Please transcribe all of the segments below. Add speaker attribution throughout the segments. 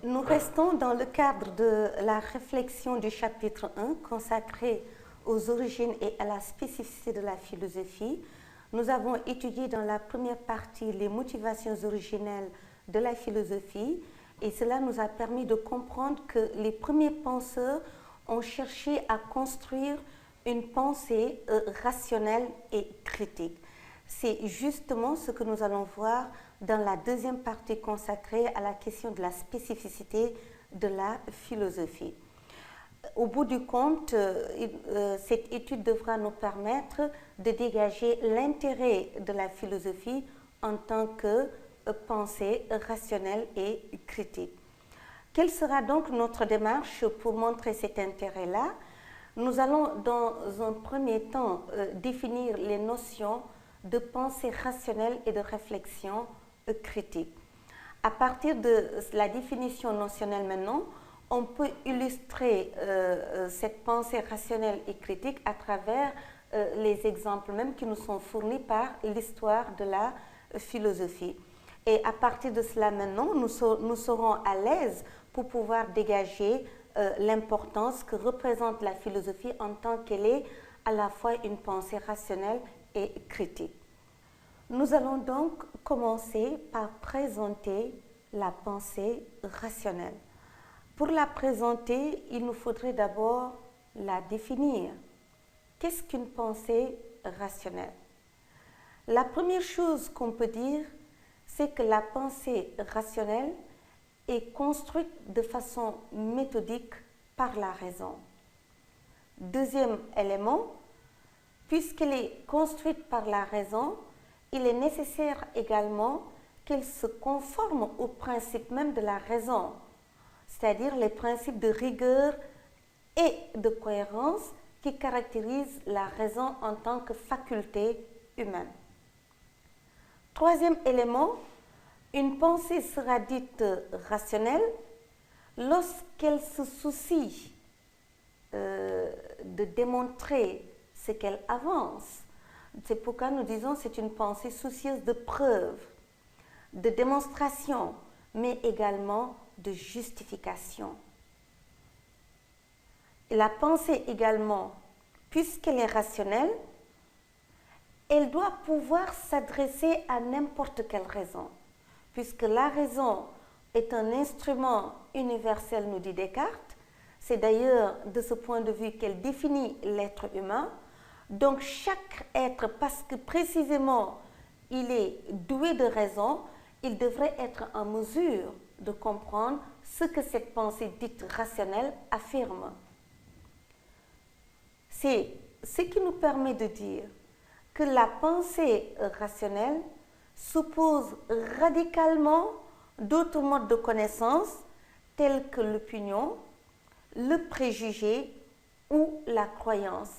Speaker 1: Nous restons dans le cadre de la réflexion du chapitre 1 consacré aux origines et à la spécificité de la philosophie. Nous avons étudié dans la première partie les motivations originelles de la philosophie et cela nous a permis de comprendre que les premiers penseurs ont cherché à construire une pensée rationnelle et critique. C'est justement ce que nous allons voir dans la deuxième partie consacrée à la question de la spécificité de la philosophie. Au bout du compte, cette étude devra nous permettre de dégager l'intérêt de la philosophie en tant que pensée rationnelle et critique. Quelle sera donc notre démarche pour montrer cet intérêt-là? Nous allons dans un premier temps définir les notions de pensée rationnelle et de réflexion critique. À partir de la définition notionnelle maintenant, on peut illustrer cette pensée rationnelle et critique à travers les exemples même qui nous sont fournis par l'histoire de la philosophie. Et à partir de cela maintenant, nous serons à l'aise pour pouvoir dégager l'importance que représente la philosophie en tant qu'elle est à la fois une pensée rationnelle et critique. Nous allons donc commencer par présenter la pensée rationnelle. Pour la présenter, il nous faudrait d'abord la définir. Qu'est-ce qu'une pensée rationnelle? La première chose qu'on peut dire, c'est que la pensée rationnelle est construite de façon méthodique par la raison. Deuxième élément, puisqu'elle est construite par la raison, il est nécessaire également qu'elle se conforme aux principes même de la raison, c'est-à-dire les principes de rigueur et de cohérence qui caractérisent la raison en tant que faculté humaine. Troisième élément, une pensée sera dite rationnelle lorsqu'elle se soucie de démontrer ce qu'elle avance. C'est pourquoi nous disons que c'est une pensée soucieuse de preuve, de démonstration, mais également de justification. Et la pensée également, puisqu'elle est rationnelle, elle doit pouvoir s'adresser à n'importe quelle raison, puisque la raison est un instrument universel, nous dit Descartes. C'est d'ailleurs de ce point de vue qu'elle définit l'être humain. Donc chaque être, parce que précisément il est doué de raison, il devrait être en mesure de comprendre ce que cette pensée dite rationnelle affirme. C'est ce qui nous permet de dire que la pensée rationnelle s'oppose radicalement d'autres modes de connaissance tels que l'opinion, le préjugé ou la croyance,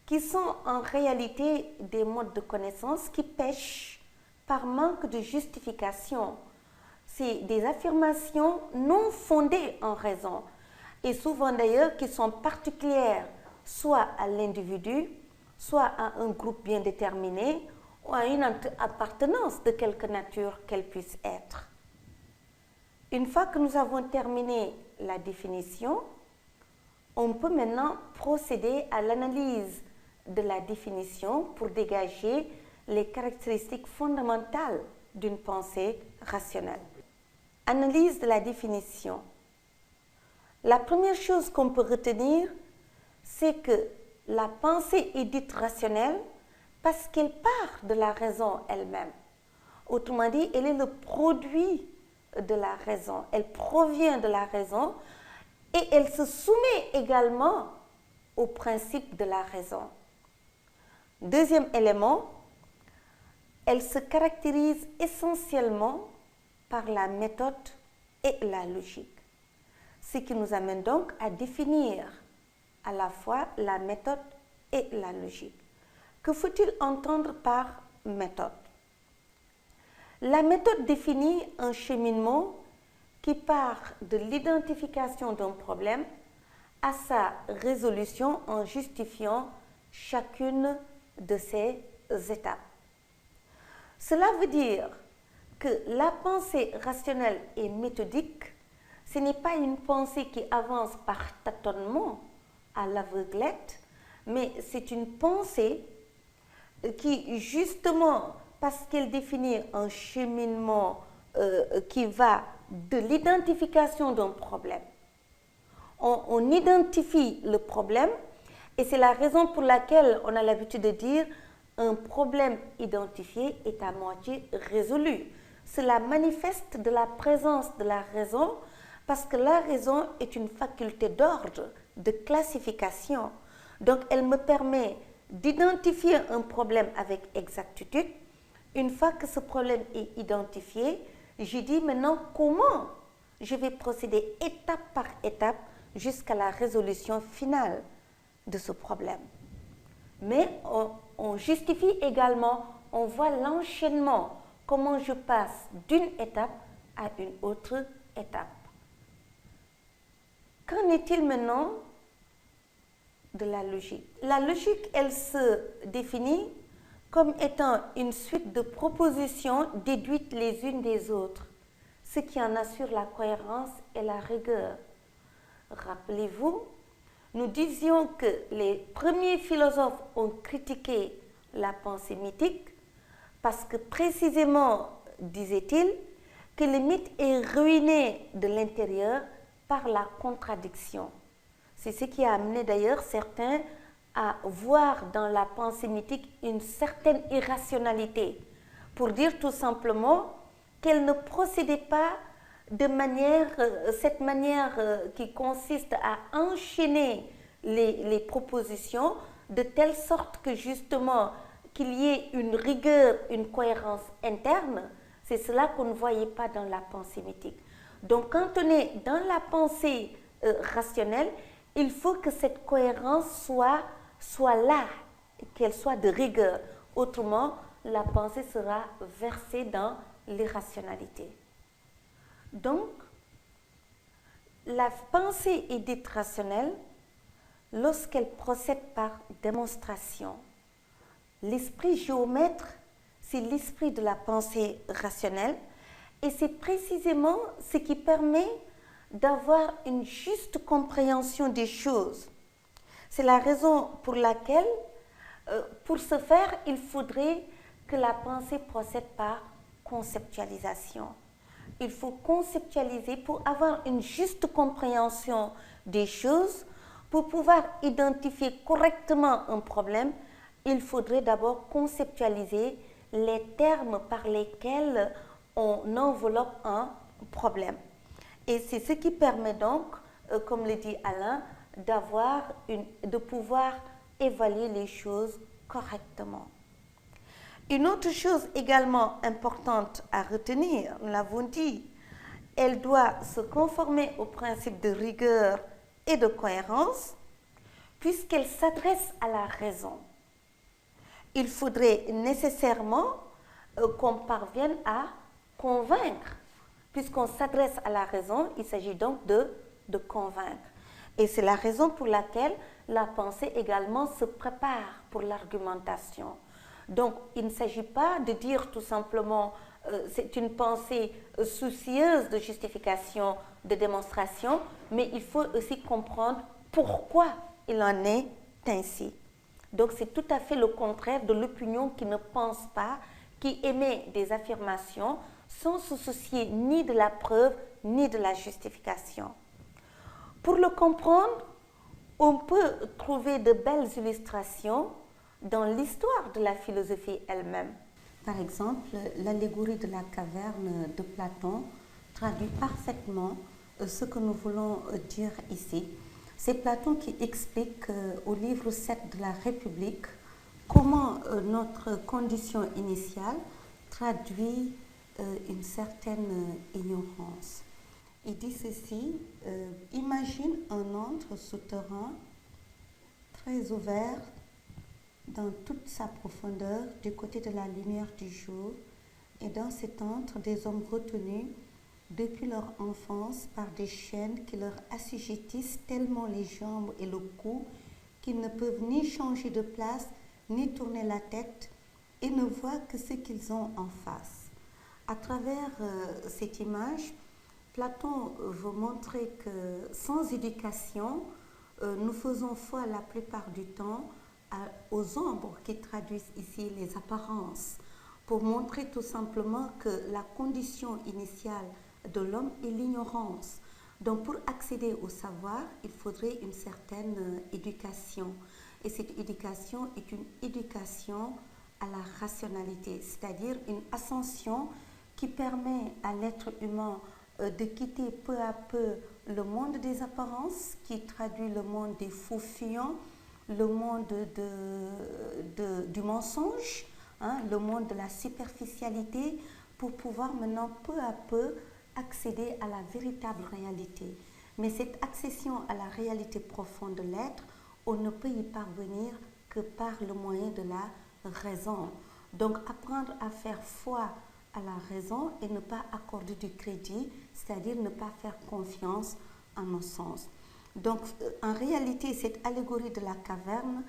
Speaker 1: qui sont en réalité des modes de connaissance qui pêchent par manque de justification. C'est des affirmations non fondées en raison, et souvent d'ailleurs qui sont particulières soit à l'individu, soit à un groupe bien déterminé, ou à une appartenance de quelque nature qu'elle puisse être. Une fois que nous avons terminé la définition, on peut maintenant procéder à l'analyse de la définition pour dégager les caractéristiques fondamentales d'une pensée rationnelle. Analyse de la définition. La première chose qu'on peut retenir, c'est que la pensée est dite rationnelle parce qu'elle part de la raison elle-même. Autrement dit, elle est le produit de la raison, elle provient de la raison et elle se soumet également aux principes de la raison. Deuxième élément, elle se caractérise essentiellement par la méthode et la logique, ce qui nous amène donc à définir à la fois la méthode et la logique. Que faut-il entendre par méthode? La méthode définit un cheminement qui part de l'identification d'un problème à sa résolution en justifiant chacune de ces étapes. Cela veut dire que la pensée rationnelle et méthodique, Ce n'est pas une pensée qui avance par tâtonnement à l'aveuglette, mais c'est une pensée qui, justement, parce qu'elle définit un cheminement qui va de l'identification d'un problème. On identifie le problème et c'est la raison pour laquelle on a l'habitude de dire un problème identifié est à moitié résolu. Cela manifeste de la présence de la raison parce que la raison est une faculté d'ordre, de classification. Donc elle me permet d'identifier un problème avec exactitude. Une fois que ce problème est identifié, je dis maintenant comment je vais procéder étape par étape jusqu'à la résolution finale de ce problème. Mais on justifie également, on voit l'enchaînement, comment je passe d'une étape à une autre étape. Qu'en est-il maintenant de la logique? La logique, elle se définit comme étant une suite de propositions déduites les unes des autres, ce qui en assure la cohérence et la rigueur. Rappelez-vous, nous disions que les premiers philosophes ont critiqué la pensée mythique parce que précisément, disaient-ils, que le mythe est ruiné de l'intérieur par la contradiction. C'est ce qui a amené d'ailleurs certains à voir dans la pensée mythique une certaine irrationalité, pour dire tout simplement qu'elle ne procédait pas de cette manière qui consiste à enchaîner les propositions de telle sorte que justement qu'il y ait une rigueur, une cohérence interne. C'est cela qu'on ne voyait pas dans la pensée mythique. Donc quand on est dans la pensée rationnelle, il faut que cette cohérence soit là, qu'elle soit de rigueur. Autrement, la pensée sera versée dans l'irrationalité. Donc, la pensée est dite rationnelle lorsqu'elle procède par démonstration. L'esprit géomètre, c'est l'esprit de la pensée rationnelle et c'est précisément ce qui permet d'avoir une juste compréhension des choses. C'est la raison pour laquelle, pour ce faire, il faudrait que la pensée procède par conceptualisation. Il faut conceptualiser pour avoir une juste compréhension des choses. Pour pouvoir identifier correctement un problème, il faudrait d'abord conceptualiser les termes par lesquels on enveloppe un problème. Et c'est ce qui permet donc, comme le dit Alain, de pouvoir évaluer les choses correctement. Une autre chose également importante à retenir, nous l'avons dit, elle doit se conformer au principe de rigueur et de cohérence, puisqu'elle s'adresse à la raison. Il faudrait nécessairement qu'on parvienne à convaincre. Puisqu'on s'adresse à la raison, il s'agit donc de convaincre. Et c'est la raison pour laquelle la pensée également se prépare pour l'argumentation. Donc, il ne s'agit pas de dire tout simplement c'est une pensée soucieuse de justification, de démonstration, mais il faut aussi comprendre pourquoi il en est ainsi. Donc, c'est tout à fait le contraire de l'opinion qui ne pense pas, qui émet des affirmations sans se soucier ni de la preuve ni de la justification. Pour le comprendre, on peut trouver de belles illustrations dans l'histoire de la philosophie elle-même. Par exemple, l'allégorie de la caverne de Platon traduit parfaitement ce que nous voulons dire ici. C'est Platon qui explique au livre 7 de la République comment notre condition initiale traduit une certaine ignorance. Il dit ceci, imagine un antre souterrain très ouvert dans toute sa profondeur du côté de la lumière du jour, et dans cet antre des hommes retenus depuis leur enfance par des chaînes qui leur assujettissent tellement les jambes et le cou qu'ils ne peuvent ni changer de place ni tourner la tête et ne voient que ce qu'ils ont en face. À travers cette image, Platon veut montrer que sans éducation, nous faisons foi la plupart du temps aux ombres qui traduisent ici les apparences, pour montrer tout simplement que la condition initiale de l'homme est l'ignorance. Donc pour accéder au savoir, il faudrait une certaine éducation. Et cette éducation est une éducation à la rationalité, c'est-à-dire une ascension qui permet à l'être humain de quitter peu à peu le monde des apparences, qui traduit le monde des faux fuyants, le monde du mensonge, le monde de la superficialité, pour pouvoir maintenant peu à peu accéder à la véritable réalité. Mais cette accession à la réalité profonde de l'être, on ne peut y parvenir que par le moyen de la raison. Donc apprendre à faire foi à la raison et ne pas accorder du crédit, c'est-à-dire ne pas faire confiance en nos sens. Donc en réalité, cette allégorie de la caverne,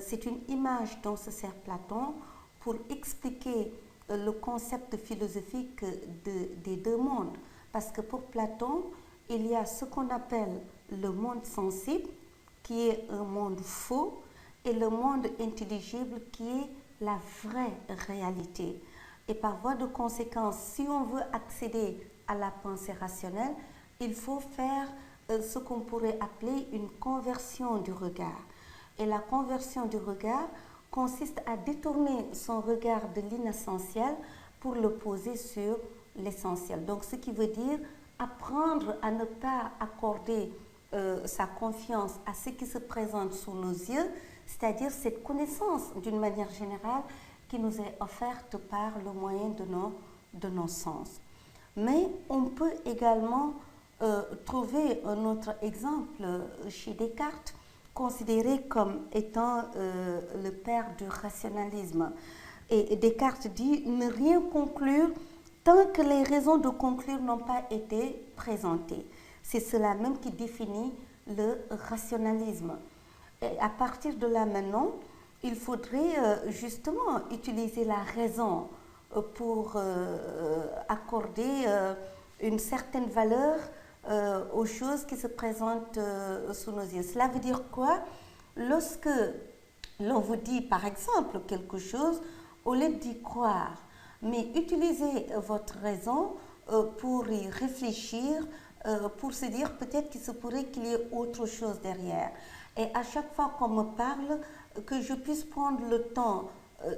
Speaker 1: c'est une image dont se sert Platon pour expliquer le concept philosophique des deux mondes. Parce que pour Platon, il y a ce qu'on appelle le monde sensible, qui est un monde faux, et le monde intelligible, qui est la vraie réalité. Et par voie de conséquence, si on veut accéder à la pensée rationnelle, il faut faire ce qu'on pourrait appeler une conversion du regard. Et la conversion du regard consiste à détourner son regard de l'inessentiel pour le poser sur l'essentiel. Donc ce qui veut dire apprendre à ne pas accorder sa confiance à ce qui se présente sous nos yeux, c'est-à-dire cette connaissance d'une manière générale qui nous est offerte par le moyen de nos sens. Mais on peut également trouver un autre exemple chez Descartes, considéré comme étant le père du rationalisme. Et Descartes dit « ne rien conclure tant que les raisons de conclure n'ont pas été présentées ». C'est cela même qui définit le rationalisme. Et à partir de là maintenant, il faudrait justement utiliser la raison pour accorder une certaine valeur aux choses qui se présentent sous nos yeux. Cela veut dire quoi? Lorsque l'on vous dit par exemple quelque chose, au lieu d'y croire, mais utilisez votre raison pour y réfléchir, pour se dire peut-être qu'il se pourrait qu'il y ait autre chose derrière. Et à chaque fois qu'on me parle, que je puisse prendre le temps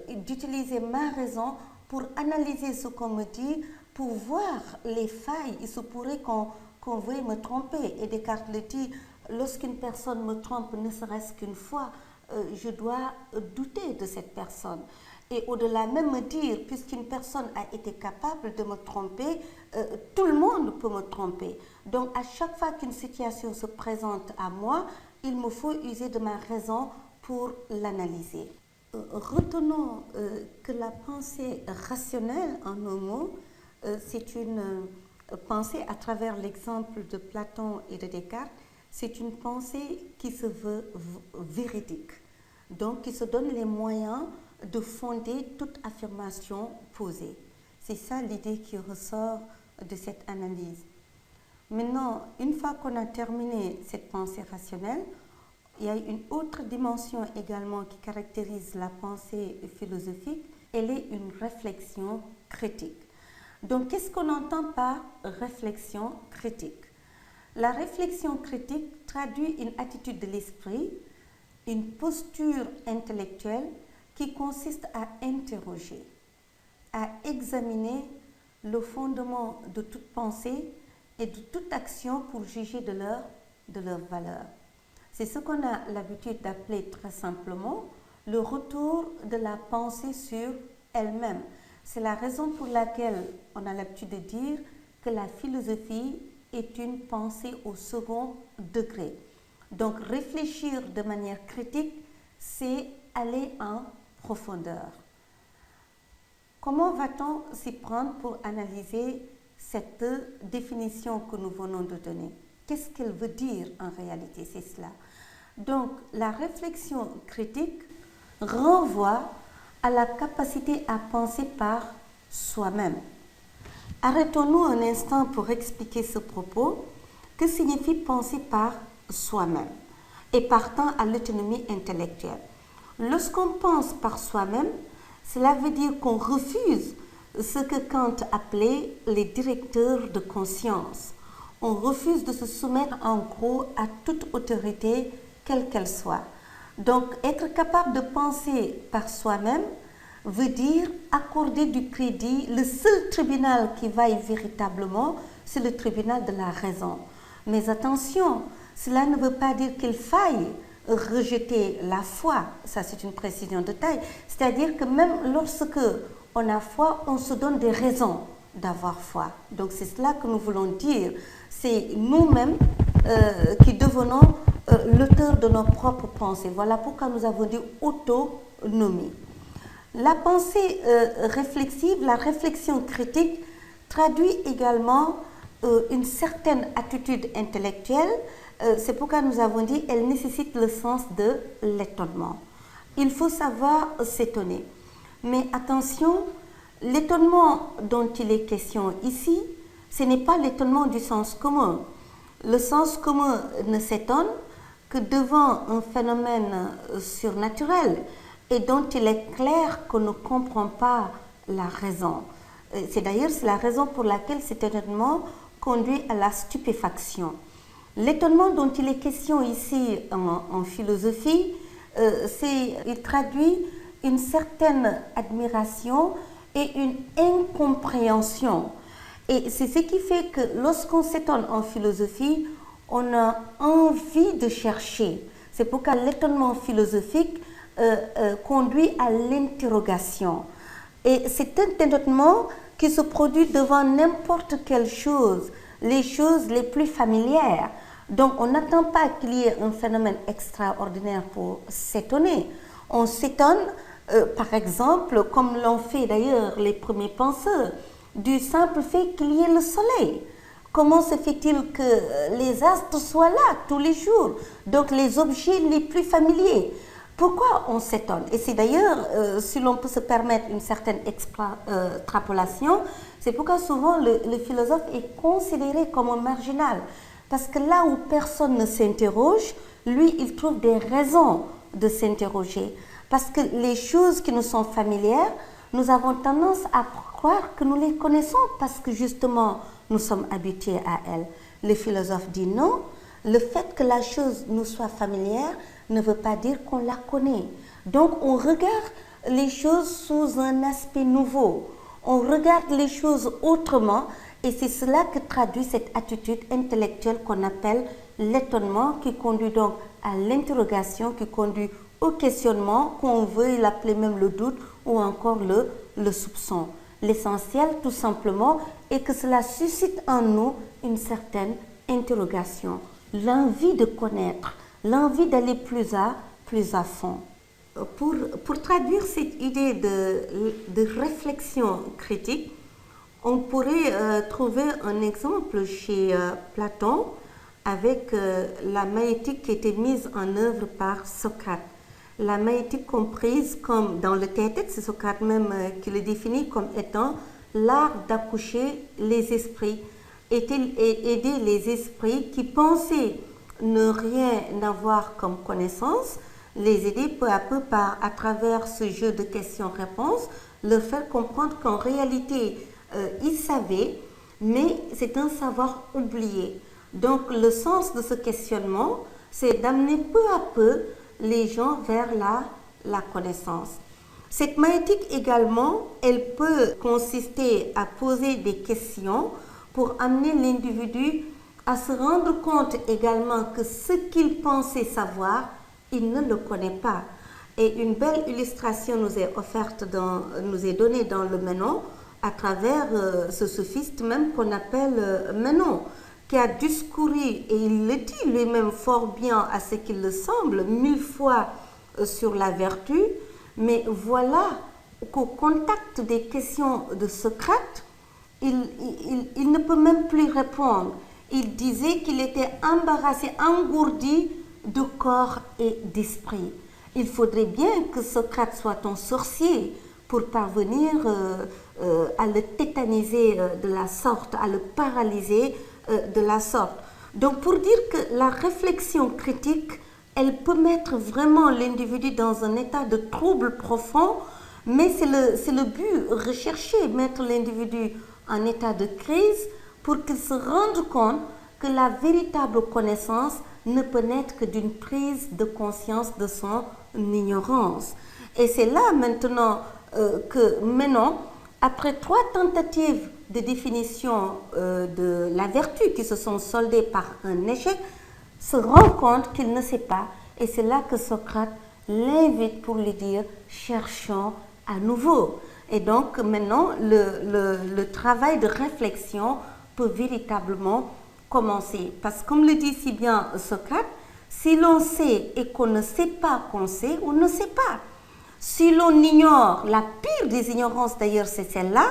Speaker 1: d'utiliser ma raison pour analyser ce qu'on me dit, pour voir les failles. Il se pourrait qu'on veuille me tromper. Et Descartes le dit, lorsqu'une personne me trompe, ne serait-ce qu'une fois, je dois douter de cette personne. Et au-delà même me dire, puisqu'une personne a été capable de me tromper, tout le monde peut me tromper. Donc à chaque fois qu'une situation se présente à moi, il me faut user de ma raison pour l'analyser. Retenons que la pensée rationnelle, en un mot, c'est une pensée à travers l'exemple de Platon et de Descartes, c'est une pensée qui se veut véridique, donc qui se donne les moyens de fonder toute affirmation posée. C'est ça l'idée qui ressort de cette analyse. Maintenant, une fois qu'on a terminé cette pensée rationnelle, il y a une autre dimension également qui caractérise la pensée philosophique, elle est une réflexion critique. Donc, qu'est-ce qu'on entend par réflexion critique? La réflexion critique traduit une attitude de l'esprit, une posture intellectuelle qui consiste à interroger, à examiner le fondement de toute pensée et de toute action pour juger de leur valeur. C'est ce qu'on a l'habitude d'appeler très simplement le retour de la pensée sur elle-même. C'est la raison pour laquelle on a l'habitude de dire que la philosophie est une pensée au second degré. Donc réfléchir de manière critique, c'est aller en profondeur. Comment va-t-on s'y prendre pour analyser cette définition que nous venons de donner? Qu'est-ce qu'elle veut dire en réalité? C'est cela. Donc, la réflexion critique renvoie à la capacité à penser par soi-même. Arrêtons-nous un instant pour expliquer ce propos. Que signifie penser par soi-même et partant à l'autonomie intellectuelle? Lorsqu'on pense par soi-même, cela veut dire qu'on refuse ce que Kant appelait les directeurs de conscience. On refuse de se soumettre en gros à toute autorité, quelle qu'elle soit. Donc, être capable de penser par soi-même veut dire accorder du crédit. Le seul tribunal qui vaille véritablement, c'est le tribunal de la raison. Mais attention, cela ne veut pas dire qu'il faille rejeter la foi. Ça, c'est une précision de taille. C'est-à-dire que même lorsque on a foi, on se donne des raisons d'avoir foi. Donc, c'est cela que nous voulons dire. C'est nous-mêmes qui devenons l'auteur de nos propres pensées. Voilà pourquoi nous avons dit autonomie. La pensée réflexive, la réflexion critique, traduit également une certaine attitude intellectuelle. C'est pourquoi nous avons dit qu'elle nécessite le sens de l'étonnement. Il faut savoir s'étonner. Mais attention, l'étonnement dont il est question ici, ce n'est pas l'étonnement du sens commun. Le sens commun ne s'étonne que devant un phénomène surnaturel et dont il est clair qu'on ne comprend pas la raison. C'est d'ailleurs la raison pour laquelle cet étonnement conduit à la stupéfaction. L'étonnement dont il est question ici en philosophie, il traduit une certaine admiration et une incompréhension. Et c'est ce qui fait que lorsqu'on s'étonne en philosophie, on a envie de chercher. C'est pourquoi l'étonnement philosophique conduit à l'interrogation. Et c'est un étonnement qui se produit devant n'importe quelle chose, les choses les plus familières. Donc on n'attend pas qu'il y ait un phénomène extraordinaire pour s'étonner. On s'étonne, par exemple, comme l'ont fait d'ailleurs les premiers penseurs, du simple fait qu'il y ait le soleil. Comment se fait-il que les astres soient là tous les jours? Donc les objets les plus familiers. Pourquoi on s'étonne? Et c'est d'ailleurs, si l'on peut se permettre une certaine extrapolation, c'est pourquoi souvent le philosophe est considéré comme un marginal. Parce que là où personne ne s'interroge, lui, il trouve des raisons de s'interroger. Parce que les choses qui nous sont familières, nous avons tendance à croire que nous les connaissons parce que justement, nous sommes habitués à elles. Le philosophe dit non, le fait que la chose nous soit familière ne veut pas dire qu'on la connaît. Donc, on regarde les choses sous un aspect nouveau. On regarde les choses autrement et c'est cela que traduit cette attitude intellectuelle qu'on appelle l'étonnement, qui conduit donc à l'interrogation, qui conduit au questionnement, qu'on veuille l'appeler même le doute ou encore le soupçon. L'essentiel, tout simplement, est que cela suscite en nous une certaine interrogation, l'envie de connaître, l'envie d'aller plus à fond. Pour traduire cette idée de réflexion critique, on pourrait trouver un exemple chez Platon avec la maïeutique qui était mise en œuvre par Socrate. La maïeutique comprise comme dans le Théâtète, c'est Socrate même qui le définit comme étant l'art d'accoucher les esprits, aider les esprits qui pensaient ne rien avoir comme connaissance, les aider peu à peu à travers ce jeu de questions-réponses, leur faire comprendre qu'en réalité, ils savaient, mais c'est un savoir oublié. Donc le sens de ce questionnement, c'est d'amener peu à peu les gens vers la connaissance. Cette maïeutique également, elle peut consister à poser des questions pour amener l'individu à se rendre compte également que ce qu'il pensait savoir, il ne le connaît pas. Et une belle illustration nous est offerte, nous est donnée dans le Ménon à travers ce sophiste même qu'on appelle Ménon, qui a discouru, et il le dit lui-même fort bien à ce qu'il le semble, 1000 fois sur la vertu, mais voilà qu'au contact des questions de Socrate, il ne peut même plus répondre. Il disait qu'il était embarrassé, engourdi de corps et d'esprit. Il faudrait bien que Socrate soit un sorcier pour parvenir à le tétaniser de la sorte, à le paralyser de la sorte. Donc pour dire que la réflexion critique, elle peut mettre vraiment l'individu dans un état de trouble profond, mais c'est le but recherché, mettre l'individu en état de crise pour qu'il se rende compte que la véritable connaissance ne peut naître que d'une prise de conscience de son ignorance. Et c'est là maintenant que maintenant, après 3 tentatives de définition de la vertu qui se sont soldées par un échec, se rend compte qu'il ne sait pas. Et c'est là que Socrate l'invite pour lui dire « cherchons à nouveau ». Et donc maintenant, le travail de réflexion peut véritablement commencer. Parce que comme le dit si bien Socrate, si l'on sait et qu'on ne sait pas qu'on sait, on ne sait pas. Si l'on ignore, la pire des ignorances d'ailleurs c'est celle-là,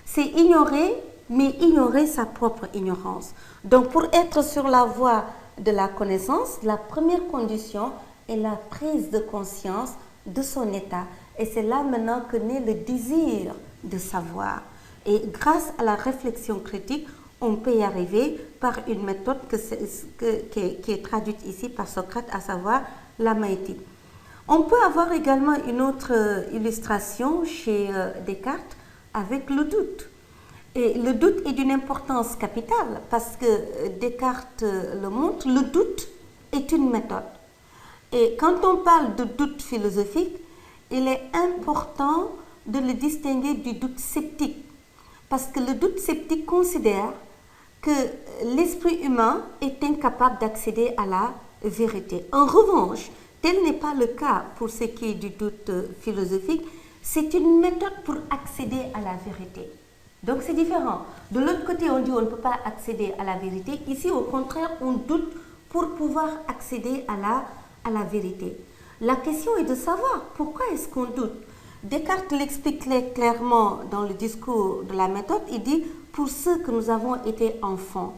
Speaker 1: c'est ignorer, mais ignorer sa propre ignorance. Donc pour être sur la voie de la connaissance, la première condition est la prise de conscience de son état. Et c'est là maintenant que naît le désir de savoir. Et grâce à la réflexion critique, on peut y arriver par une méthode qui est traduite ici par Socrate, à savoir la maïté. On peut avoir également une autre illustration chez Descartes avec le doute. Et le doute est d'une importance capitale parce que Descartes le montre, le doute est une méthode. Et quand on parle de doute philosophique, il est important de le distinguer du doute sceptique. Parce que le doute sceptique considère que l'esprit humain est incapable d'accéder à la vérité. En revanche, tel n'est pas le cas pour ce qui est du doute philosophique. C'est une méthode pour accéder à la vérité. Donc c'est différent. De l'autre côté, on dit on ne peut pas accéder à la vérité. Ici, au contraire, on doute pour pouvoir accéder à la vérité. La question est de savoir pourquoi est-ce qu'on doute. Descartes l'explique clairement dans le discours de la méthode. Il dit pour ceux que nous avons été enfants.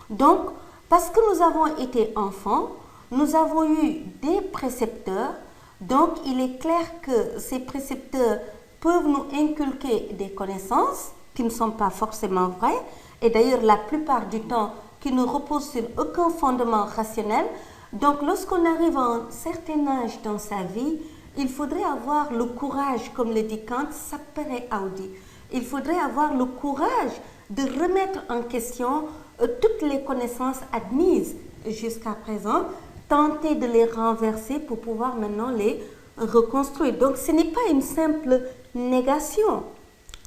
Speaker 1: Donc, parce que nous avons été enfants, nous avons eu des précepteurs. Donc, il est clair que ces précepteurs peuvent nous inculquer des connaissances qui ne sont pas forcément vraies. Et d'ailleurs, la plupart du temps, qui ne reposent sur aucun fondement rationnel. Donc, lorsqu'on arrive à un certain âge dans sa vie, il faudrait avoir le courage, comme le dit Kant, sapere audi. Il faudrait avoir le courage de remettre en question toutes les connaissances admises jusqu'à présent, tenter de les renverser pour pouvoir maintenant les reconstruire. Donc, ce n'est pas une simple négation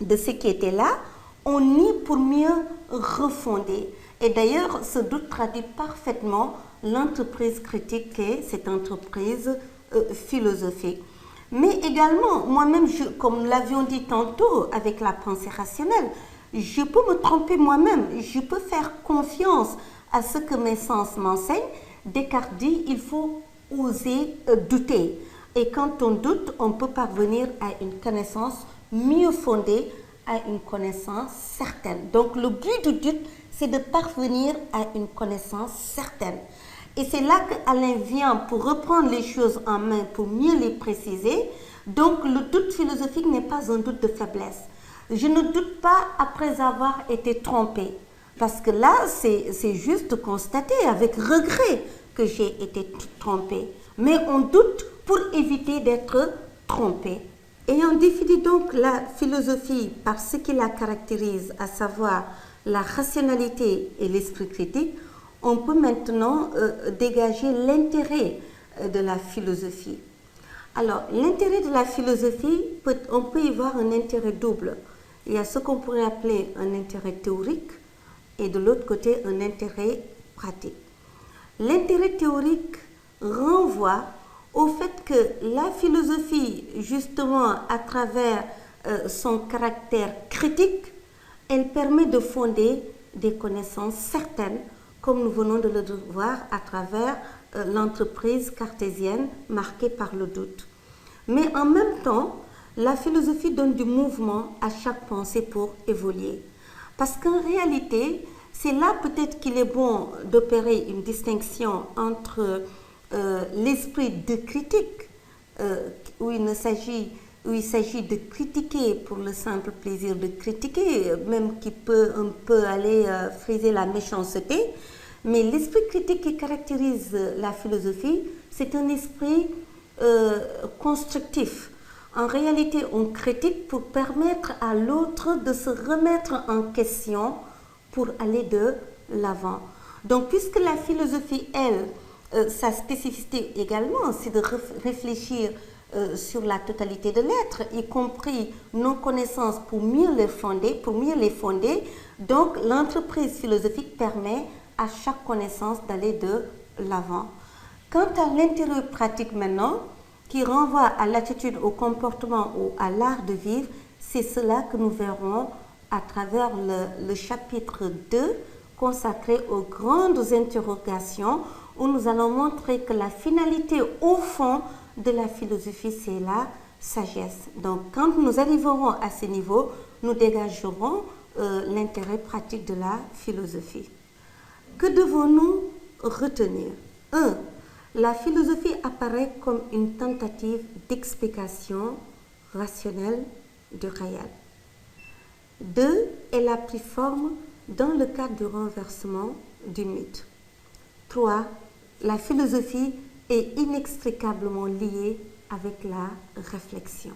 Speaker 1: de ce qui était là, on nie pour mieux refonder. Et d'ailleurs, ce doute traduit parfaitement l'entreprise critique qu'est cette entreprise philosophique. Mais également, moi-même, comme nous l'avions dit tantôt avec la pensée rationnelle, je peux me tromper moi-même, je peux faire confiance à ce que mes sens m'enseignent. Descartes dit il faut oser douter. Et quand on doute, on peut parvenir à une connaissance mieux fondée, à une connaissance certaine. Donc le but du doute, c'est de parvenir à une connaissance certaine. Et c'est là qu'Alain vient pour reprendre les choses en main, pour mieux les préciser. Donc le doute philosophique n'est pas un doute de faiblesse. Je ne doute pas après avoir été trompé. Parce que là, c'est juste de constater avec regret que j'ai été trompé. Mais on doute pour éviter d'être trompé. Ayant défini donc la philosophie par ce qui la caractérise, à savoir la rationalité et l'esprit critique, on peut maintenant dégager l'intérêt de la philosophie. Alors, l'intérêt de la philosophie, on peut y voir un intérêt double. Il y a ce qu'on pourrait appeler un intérêt théorique et de l'autre côté un intérêt pratique. L'intérêt théorique renvoie au fait que la philosophie, justement, à travers son caractère critique, elle permet de fonder des connaissances certaines, comme nous venons de le voir à travers l'entreprise cartésienne marquée par le doute. Mais en même temps, la philosophie donne du mouvement à chaque pensée pour évoluer. Parce qu'en réalité, c'est là peut-être qu'il est bon d'opérer une distinction entre l'esprit de critique, où il ne s'agit où il s'agit de critiquer pour le simple plaisir de critiquer, même qui peut un peu aller friser la méchanceté. Mais l'esprit critique qui caractérise la philosophie, c'est un esprit constructif. En réalité, on critique pour permettre à l'autre de se remettre en question pour aller de l'avant. Donc, puisque la philosophie, elle, sa spécificité également, c'est de réfléchir sur la totalité de l'être, y compris nos connaissances pour mieux les fonder. Donc, l'entreprise philosophique permet à chaque connaissance d'aller de l'avant. Quant à l'intérieur pratique maintenant, qui renvoie à l'attitude, au comportement ou à l'art de vivre, c'est cela que nous verrons à travers le chapitre 2 consacré aux grandes interrogations, où nous allons montrer que la finalité au fond de la philosophie, c'est la sagesse. Donc, quand nous arriverons à ce niveau, nous dégagerons l'intérêt pratique de la philosophie. Que devons-nous retenir? 1. La philosophie apparaît comme une tentative d'explication rationnelle du réel. 2. Elle a pris forme dans le cadre du renversement du mythe. 3. La philosophie est inextricablement liée avec la réflexion.